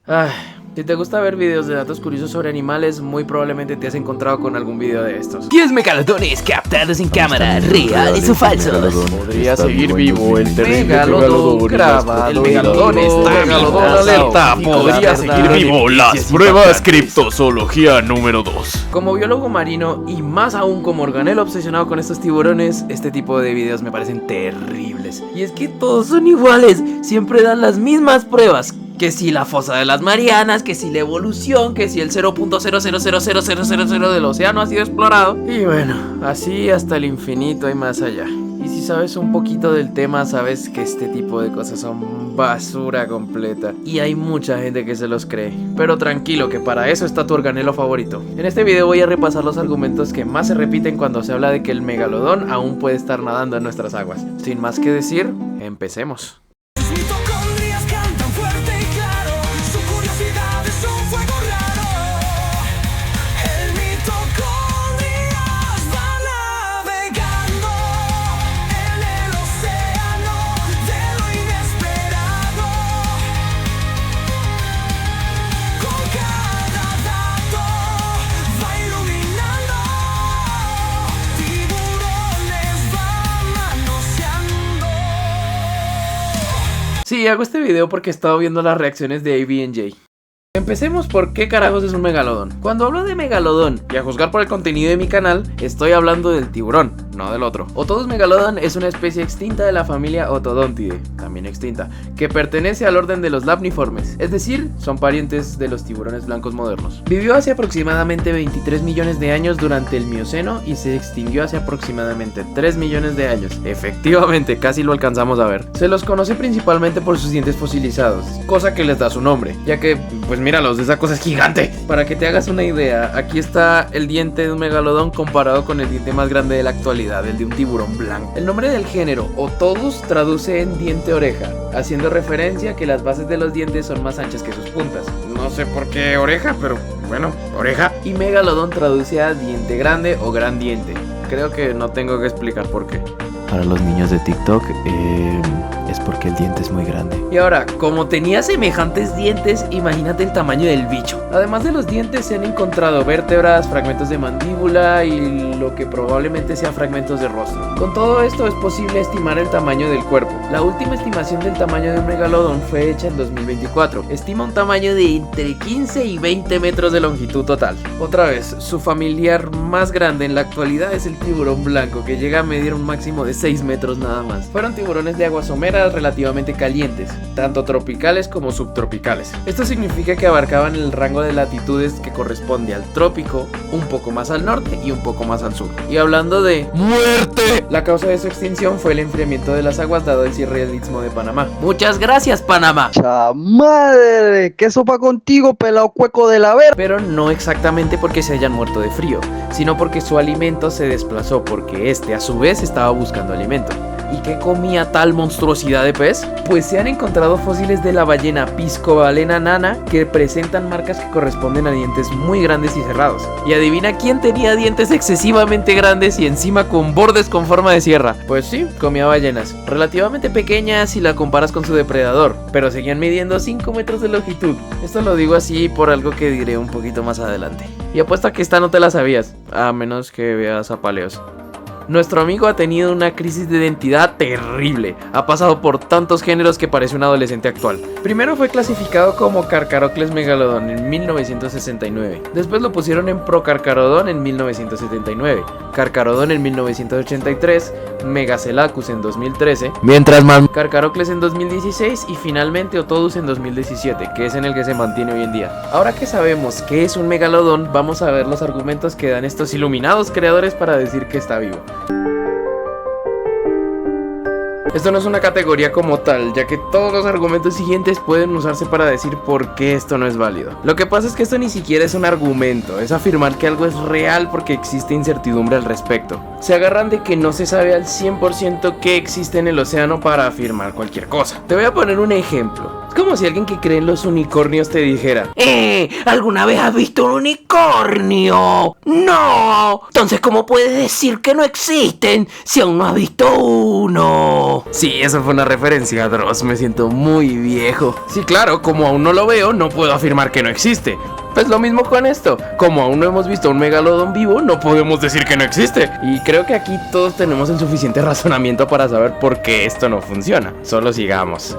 Ay, si te gusta ver videos de datos curiosos sobre animales, muy probablemente te has encontrado con algún video de estos. 10 megalodones captados en cámara, reales o falsos. Podría seguir vivo el terrible megalodón grabado. El megalodón está Megalodón alerta. Podría seguir vivo. Las pruebas criptozoología número 2. Como biólogo marino y más aún como organelo obsesionado con estos tiburones, este tipo de videos me parecen terribles. Y es que todos son iguales, siempre dan las mismas pruebas. Que si la fosa de las Marianas, que si la evolución, que si el 0.0000000 del océano ha sido explorado. Y bueno, así hasta el infinito y más allá. Y si sabes un poquito del tema, sabes que este tipo de cosas son basura completa. Y hay mucha gente que se los cree. Pero tranquilo, que para eso está tu organelo favorito. En este video voy a repasar los argumentos que más se repiten cuando se habla de que el megalodón aún puede estar nadando en nuestras aguas. Sin más que decir, empecemos. Sí, hago este video porque he estado viendo las reacciones de ABNJ. Empecemos por qué carajos es un megalodón. Cuando hablo de megalodón, y a juzgar por el contenido de mi canal, estoy hablando del tiburón, no del otro. Otodus megalodon es una especie extinta de la familia Otodontidae, también extinta, que pertenece al orden de los lapniformes, es decir, son parientes de los tiburones blancos modernos. Vivió hace aproximadamente 23 millones de años durante el Mioceno y se extinguió hace aproximadamente 3 millones de años. Efectivamente, casi lo alcanzamos a ver. Se los conoce principalmente por sus dientes fosilizados, cosa que les da su nombre, ya que, pues míralos, esa cosa es gigante. Para que te hagas una idea, aquí está el diente de un megalodón comparado con el diente más grande de la actualidad, el de un tiburón blanco. El nombre del género, Otodus, traduce en diente-oreja, haciendo referencia a que las bases de los dientes son más anchas que sus puntas. No sé por qué oreja, pero bueno, oreja. Y megalodón traduce a diente grande o gran diente. Creo que no tengo que explicar por qué. Para los niños de TikTok, es porque el diente es muy grande. Y ahora, como tenía semejantes dientes, imagínate el tamaño del bicho. Además de los dientes, se han encontrado vértebras, fragmentos de mandíbula y lo que probablemente sean fragmentos de rostro. Con todo esto es posible estimar el tamaño del cuerpo. La última estimación del tamaño de un megalodón fue hecha en 2024. Estima un tamaño de entre 15 y 20 metros de longitud total. Otra vez, su familiar más grande en la actualidad es el tiburón blanco, que llega a medir un máximo de 6 metros nada más. Fueron tiburones de aguas someras relativamente calientes, tanto tropicales como subtropicales. Esto significa que abarcaban el rango de latitudes que corresponde al trópico, un poco más al norte y un poco más al sur. Y hablando de ¡muerte!, la causa de su extinción fue el enfriamiento de las aguas dado el cierre del Istmo de Panamá. ¡Muchas gracias, Panamá! ¡Chamadre! ¿Qué sopa contigo, pelao cueco de la ver? Pero no exactamente porque se hayan muerto de frío, sino porque su alimento se desplazó porque este a su vez estaba buscando alimento. ¿Y qué comía tal monstruosidad de pez? Pues se han encontrado fósiles de la ballena Piscobalena nana que presentan marcas que corresponden a dientes muy grandes y cerrados. Y adivina quién tenía dientes excesivamente grandes y encima con bordes con forma de sierra. Pues sí, comía ballenas, relativamente pequeñas si la comparas con su depredador, pero seguían midiendo 5 metros de longitud. Esto lo digo así por algo que diré un poquito más adelante. Y apuesto a que esta no te la sabías, a menos que veas a Paleos. Nuestro amigo ha tenido una crisis de identidad terrible. Ha pasado por tantos géneros que parece un adolescente actual. Primero fue clasificado como Carcharodon megalodon en 1969. Después lo pusieron en Procarcharodon en 1979. Carcharodon en 1983. Megacelacus en 2013. Mientras más Carcharodon en 2016 y finalmente Otodus en 2017, que es en el que se mantiene hoy en día. Ahora que sabemos qué es un megalodón, vamos a ver los argumentos que dan estos iluminados creadores para decir que está vivo. Esto no es una categoría como tal, ya que todos los argumentos siguientes pueden usarse para decir por qué esto no es válido. Lo que pasa es que esto ni siquiera es un argumento, es afirmar que algo es real porque existe incertidumbre al respecto. Se agarran de que no se sabe al 100% qué existe en el océano para afirmar cualquier cosa. Te voy a poner un ejemplo. Como si alguien que cree en los unicornios te dijera: ¿Alguna vez has visto un unicornio? No. Entonces, ¿cómo puedes decir que no existen si aún no has visto uno? Sí, eso fue una referencia, Dross, me siento muy viejo. Sí, claro, como aún no lo veo, no puedo afirmar que no existe. Pues lo mismo con esto, como aún no hemos visto un megalodón vivo, no podemos decir que no existe. Y creo que aquí todos tenemos el suficiente razonamiento para saber por qué esto no funciona. Solo sigamos.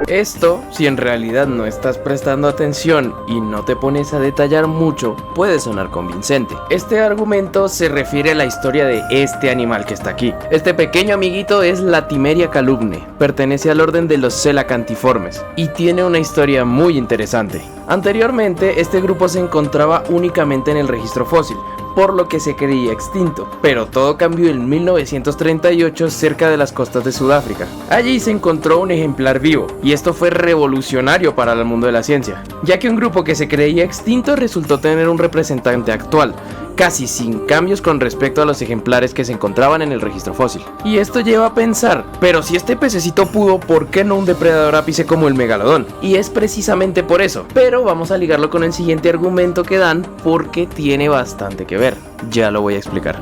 Esto, si en realidad no estás prestando atención y no te pones a detallar mucho, puede sonar convincente. Este argumento se refiere a la historia de este animal que está aquí. Este pequeño amiguito es Latimeria calumne, pertenece al orden de los celacantiformes y tiene una historia muy interesante. Anteriormente, este grupo se encontraba únicamente en el registro fósil, por lo que se creía extinto, pero todo cambió en 1938 cerca de las costas de Sudáfrica. Allí se encontró un ejemplar vivo, y esto fue revolucionario para el mundo de la ciencia, ya que un grupo que se creía extinto resultó tener un representante actual, casi sin cambios con respecto a los ejemplares que se encontraban en el registro fósil. Y esto lleva a pensar, pero si este pececito pudo, ¿por qué no un depredador ápice como el megalodón? Y es precisamente por eso, pero vamos a ligarlo con el siguiente argumento que dan porque tiene bastante que ver, ya lo voy a explicar.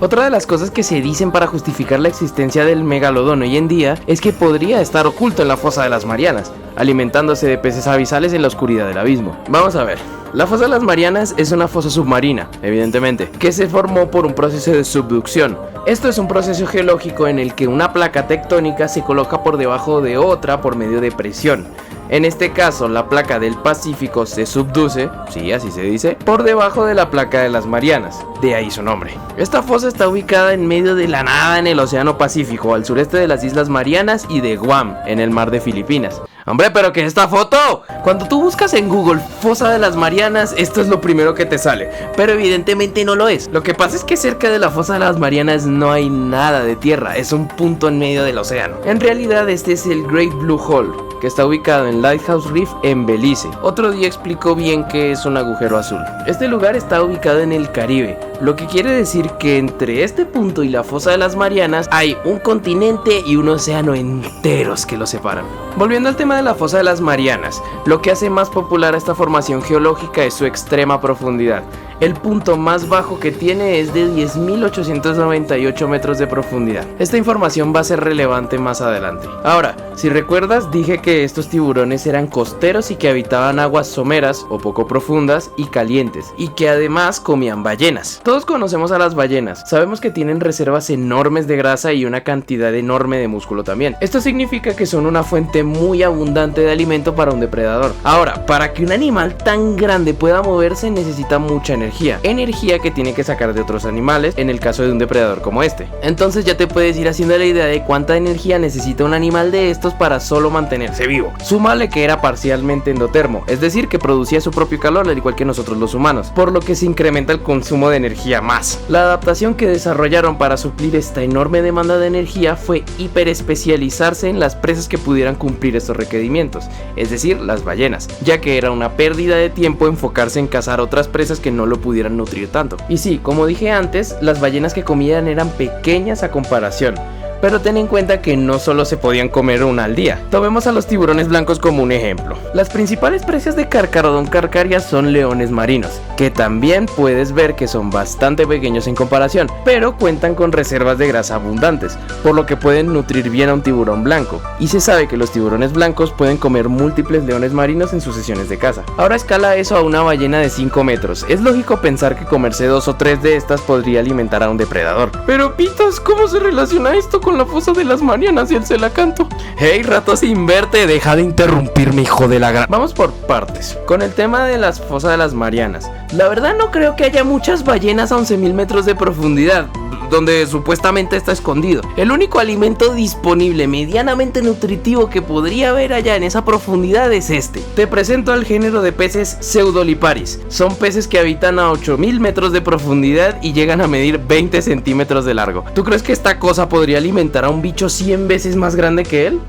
Otra de las cosas que se dicen para justificar la existencia del megalodón hoy en día es que podría estar oculto en la fosa de las Marianas, alimentándose de peces abisales en la oscuridad del abismo. Vamos a ver. La fosa de las Marianas es una fosa submarina, evidentemente, que se formó por un proceso de subducción. Esto es un proceso geológico en el que una placa tectónica se coloca por debajo de otra por medio de presión. En este caso, la placa del Pacífico se subduce, sí, así se dice, por debajo de la placa de las Marianas, de ahí su nombre. Esta fosa está ubicada en medio de la nada en el Océano Pacífico, al sureste de las Islas Marianas y de Guam, en el mar de Filipinas. ¡Hombre, pero qué es esta foto! Cuando tú buscas en Google fosa de las Marianas, esto es lo primero que te sale, pero evidentemente no lo es. Lo que pasa es que cerca de la fosa de las Marianas no hay nada de tierra, es un punto en medio del océano. En realidad este es el Great Blue Hole, que está ubicado en Lighthouse Reef en Belice. Otro día explicó bien qué es un agujero azul. Este lugar está ubicado en el Caribe, lo que quiere decir que entre este punto y la fosa de las Marianas hay un continente y un océano enteros que los separan. Volviendo al tema de la fosa de las Marianas, lo que hace más popular a esta formación geológica es su extrema profundidad. El punto más bajo que tiene es de 10.898 metros de profundidad. Esta información va a ser relevante más adelante. Ahora, si recuerdas, dije que estos tiburones eran costeros y que habitaban aguas someras o poco profundas y calientes, y que además comían ballenas. Todos conocemos a las ballenas, sabemos que tienen reservas enormes de grasa y una cantidad enorme de músculo también. Esto significa que son una fuente muy abundante de alimento para un depredador. Ahora, para que un animal tan grande pueda moverse necesita mucha energía que tiene que sacar de otros animales en el caso de un depredador como este. Entonces ya te puedes ir haciendo la idea de cuánta energía necesita un animal de estos para solo mantenerse vivo. Súmale que era parcialmente endotermo, es decir que producía su propio calor al igual que nosotros los humanos, por lo que se incrementa el consumo de energía más. La adaptación que desarrollaron para suplir esta enorme demanda de energía fue hiperespecializarse en las presas que pudieran cumplir estos requerimientos, es decir, las ballenas, ya que era una pérdida de tiempo enfocarse en cazar otras presas que no lo pudieran nutrir tanto. Y sí, como dije antes, las ballenas que comían eran pequeñas a comparación, pero ten en cuenta que no solo se podían comer una al día. Tomemos a los tiburones blancos como un ejemplo. Las principales presas de Carcharodon carcharia son leones marinos, que también puedes ver que son bastante pequeños en comparación, pero cuentan con reservas de grasa abundantes, por lo que pueden nutrir bien a un tiburón blanco. Y se sabe que los tiburones blancos pueden comer múltiples leones marinos en sus sesiones de caza. Ahora escala eso a una ballena de 5 metros. Es lógico pensar que comerse 2 o 3 de estas podría alimentar a un depredador. Pero pitas, ¿cómo se relaciona esto con la fosa de las Marianas y el celacanto? Hey, rato sin verte, deja de interrumpirme, hijo de la gran... Vamos por partes. Con el tema de las fosas de las Marianas, la verdad no creo que haya muchas ballenas a 11.000 metros de profundidad, donde supuestamente está escondido. El único alimento disponible medianamente nutritivo que podría haber allá en esa profundidad es este. Te presento al género de peces Pseudoliparis. Son peces que habitan a 8.000 metros de profundidad y llegan a medir 20 centímetros de largo. ¿Tú crees que esta cosa podría alimentar a un bicho 100 veces más grande que él?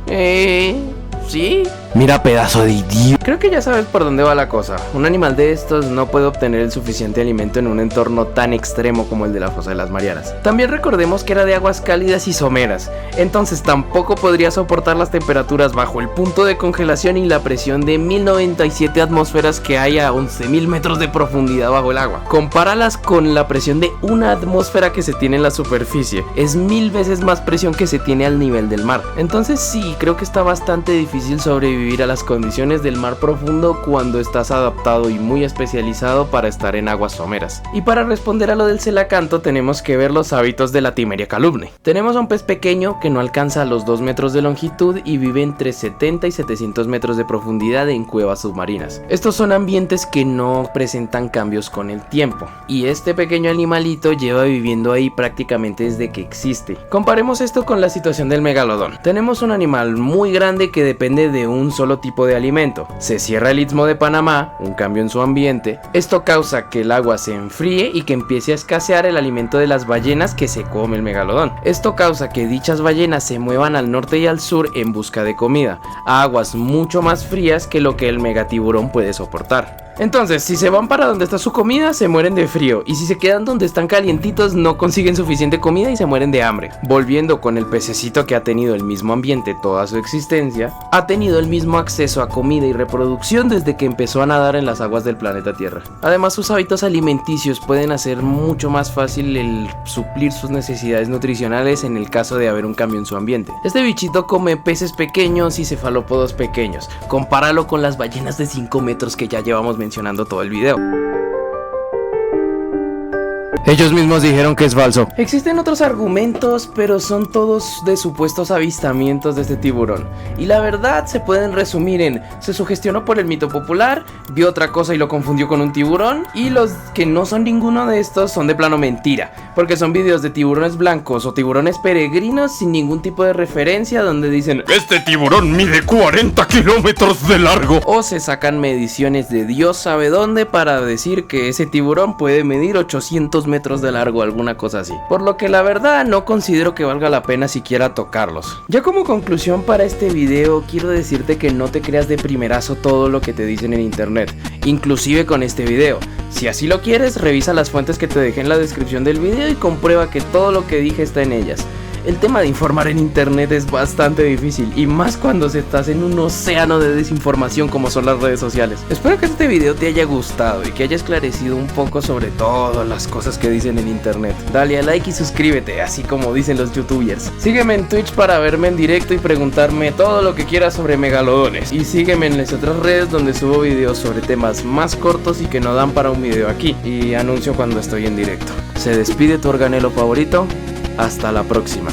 Sí. Mira, pedazo de idiota. Creo que ya sabes por dónde va la cosa. Un animal de estos no puede obtener el suficiente alimento en un entorno tan extremo como el de la fosa de las Marianas. También recordemos que era de aguas cálidas y someras, entonces tampoco podría soportar las temperaturas bajo el punto de congelación y la presión de 1097 atmósferas que hay a 11.000 metros de profundidad bajo el agua. Compáralas con la presión de una atmósfera que se tiene en la superficie. Es 1000 veces más presión que se tiene al nivel del mar. Entonces sí, creo que está bastante difícil sobrevivir a las condiciones del mar profundo cuando estás adaptado y muy especializado para estar en aguas someras. Y para responder a lo del celacanto tenemos que ver los hábitos de la Timeria calumne. Tenemos a un pez pequeño que no alcanza los 2 metros de longitud y vive entre 70 y 700 metros de profundidad en cuevas submarinas. Estos son ambientes que no presentan cambios con el tiempo y este pequeño animalito lleva viviendo ahí prácticamente desde que existe. Comparemos esto con la situación del megalodón. Tenemos un animal muy grande que depende de un solo tipo de alimento. Se cierra el istmo de Panamá, un cambio en su ambiente. Esto causa que el agua se enfríe y que empiece a escasear el alimento de las ballenas que se come el megalodón. Esto causa que dichas ballenas se muevan al norte y al sur en busca de comida, a aguas mucho más frías que lo que el megatiburón puede soportar. Entonces, si se van para donde está su comida, se mueren de frío, y si se quedan donde están calientitos, no consiguen suficiente comida y se mueren de hambre. Volviendo con el pececito que ha tenido el mismo ambiente toda su existencia, ha tenido el mismo acceso a comida y reproducción desde que empezó a nadar en las aguas del planeta Tierra. Además, sus hábitos alimenticios pueden hacer mucho más fácil el suplir sus necesidades nutricionales en el caso de haber un cambio en su ambiente. Este bichito come peces pequeños y cefalópodos pequeños. Compáralo con las ballenas de 5 metros que ya llevamos mencionando todo el video. Ellos mismos dijeron que es falso. Existen otros argumentos, pero son todos de supuestos avistamientos de este tiburón. Y la verdad se pueden resumir en: se sugestionó por el mito popular, vio otra cosa y lo confundió con un tiburón. Y los que no son ninguno de estos son de plano mentira, porque son videos de tiburones blancos o tiburones peregrinos sin ningún tipo de referencia, donde dicen este tiburón mide 40 kilómetros de largo. O se sacan mediciones de Dios sabe dónde para decir que ese tiburón puede medir 800 metros de largo, alguna cosa así. Por lo que la verdad no considero que valga la pena siquiera tocarlos. Ya como conclusión para este video, quiero decirte que no te creas de primerazo todo lo que te dicen en internet, inclusive con este video. Si así lo quieres, revisa las fuentes que te dejé en la descripción del video y comprueba que todo lo que dije está en ellas. El tema de informar en internet es bastante difícil, y más cuando se estás en un océano de desinformación como son las redes sociales. Espero que este video te haya gustado y que haya esclarecido un poco sobre todas las cosas que dicen en internet. Dale a like y suscríbete, así como dicen los youtubers. Sígueme en Twitch para verme en directo y preguntarme todo lo que quieras sobre megalodones. Y sígueme en las otras redes donde subo videos sobre temas más cortos y que no dan para un video aquí. Y anuncio cuando estoy en directo. Se despide tu organelo favorito. Hasta la próxima.